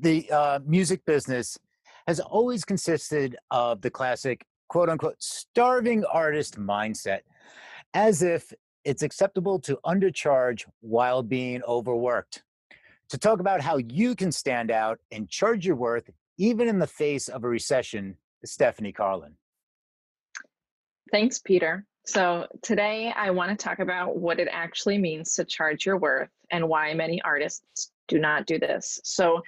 the music business has always consisted of the classic quote unquote starving artist mindset, as if it's acceptable to undercharge while being overworked. To talk about how you can stand out and charge your worth even in the face of a recession, Stephanie Carlin. Thanks, Peter. So, today I want to talk about what it actually means to charge your worth and why many artists do not do this. So,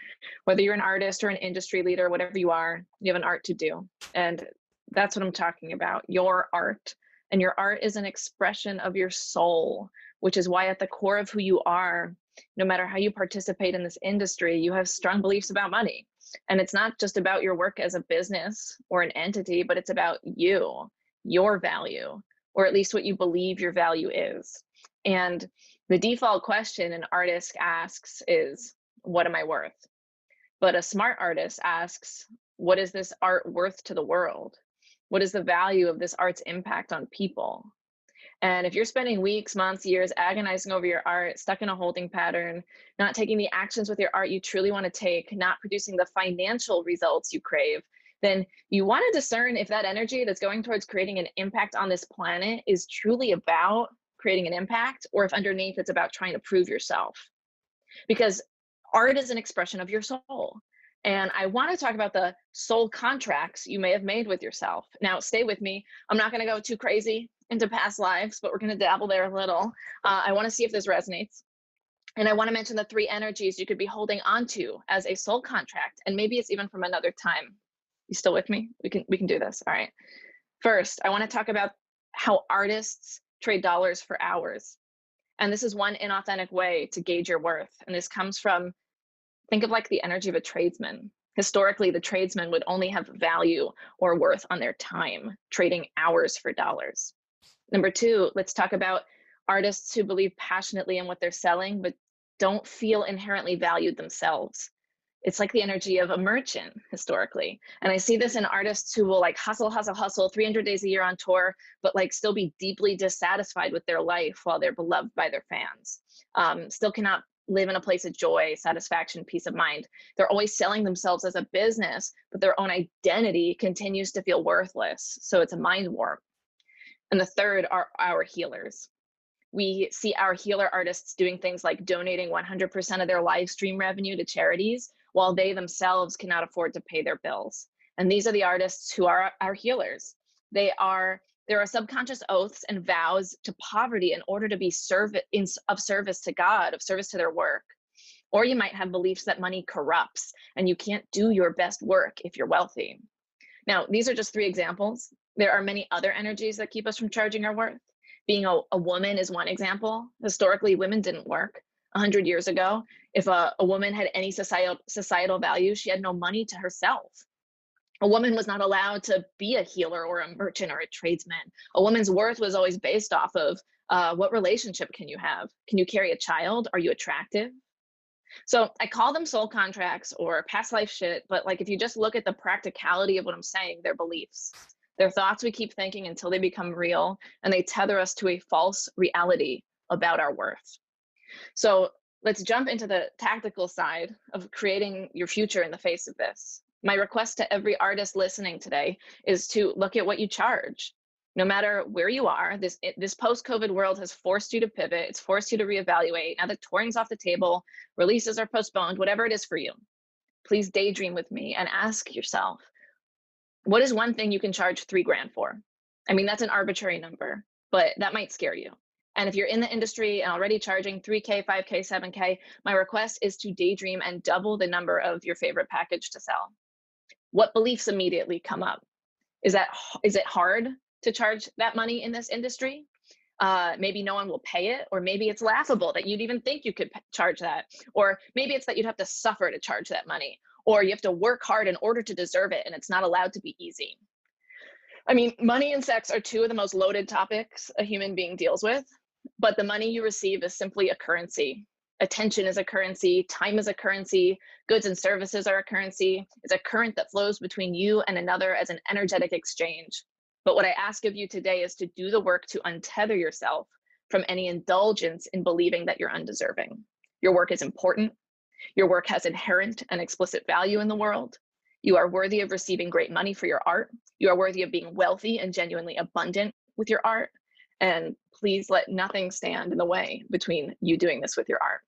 whether you're an artist or an industry leader, whatever you are, you have an art to do. And that's what I'm talking about, your art. And your art is an expression of your soul, which is why, at the core of who you are, no matter how you participate in this industry, you have strong beliefs about money. And it's not just about your work as a business or an entity, but it's about you, your value, or at least what you believe your value is. And the default question an artist asks is, what am I worth? But a smart artist asks, what is this art worth to the world? What is the value of this art's impact on people? And if you're spending weeks, months, years agonizing over your art, stuck in a holding pattern, not taking the actions with your art you truly want to take, not producing the financial results you crave, then you want to discern if that energy that's going towards creating an impact on this planet is truly about creating an impact, or if underneath it's about trying to prove yourself. Because art is an expression of your soul. And I want to talk about the soul contracts you may have made with yourself. Now, stay with me. I'm not going to go too crazy into past lives, but we're going to dabble there a little. I want to see if this resonates. And I want to mention the three energies you could be holding onto as a soul contract. And maybe it's even from another time. You still with me? We can do this. All right. First, I want to talk about how artists trade dollars for hours. And this is one inauthentic way to gauge your worth. And this comes from, think of like the energy of a tradesman. Historically, the tradesman would only have value or worth on their time, trading hours for dollars. Number two, let's talk about artists who believe passionately in what they're selling, but don't feel inherently valued themselves. It's like the energy of a merchant historically. And I see this in artists who will like hustle, hustle, hustle 300 days a year on tour, but like still be deeply dissatisfied with their life while they're beloved by their fans. Still cannot live in a place of joy, satisfaction, peace of mind. They're always selling themselves as a business, but their own identity continues to feel worthless. So it's a mind warp. And the third are our healers. We see our healer artists doing things like donating 100% of their live stream revenue to charities, while they themselves cannot afford to pay their bills. And these are the artists who are our healers. There are subconscious oaths and vows to poverty in order to be of service to God, of service to their work. Or you might have beliefs that money corrupts and you can't do your best work if you're wealthy. Now, these are just three examples. There are many other energies that keep us from charging our worth. Being a woman is one example. Historically, women didn't work. 100 years ago, if a woman had any societal value, she had no money to herself. A woman was not allowed to be a healer or a merchant or a tradesman. A woman's worth was always based off of what relationship can you have? Can you carry a child? Are you attractive? So I call them soul contracts or past life shit, but like if you just look at the practicality of what I'm saying, they're beliefs. They're thoughts we keep thinking until they become real, and they tether us to a false reality about our worth. So let's jump into the tactical side of creating your future in the face of this. My request to every artist listening today is to look at what you charge. No matter where you are, this post-COVID world has forced you to pivot. It's forced you to reevaluate. Now that touring's off the table, releases are postponed, whatever it is for you. Please daydream with me and ask yourself, what is one thing you can charge $3,000 for? I mean, that's an arbitrary number, but that might scare you. And if you're in the industry and already charging $3,000, $5,000, $7,000, my request is to daydream and double the number of your favorite package to sell. What beliefs immediately come up? Is it hard to charge that money in this industry? Maybe no one will pay it, or maybe it's laughable that you'd even think you could charge that, or maybe it's that you'd have to suffer to charge that money, or you have to work hard in order to deserve it, and it's not allowed to be easy. I mean, money and sex are two of the most loaded topics a human being deals with, but the money you receive is simply a currency. Attention is a currency, time is a currency, goods and services are a currency. It's a current that flows between you and another as an energetic exchange. But what I ask of you today is to do the work to untether yourself from any indulgence in believing that you're undeserving. Your work is important. Your work has inherent and explicit value in the world. You are worthy of receiving great money for your art. You are worthy of being wealthy and genuinely abundant with your art. And please let nothing stand in the way between you doing this with your art.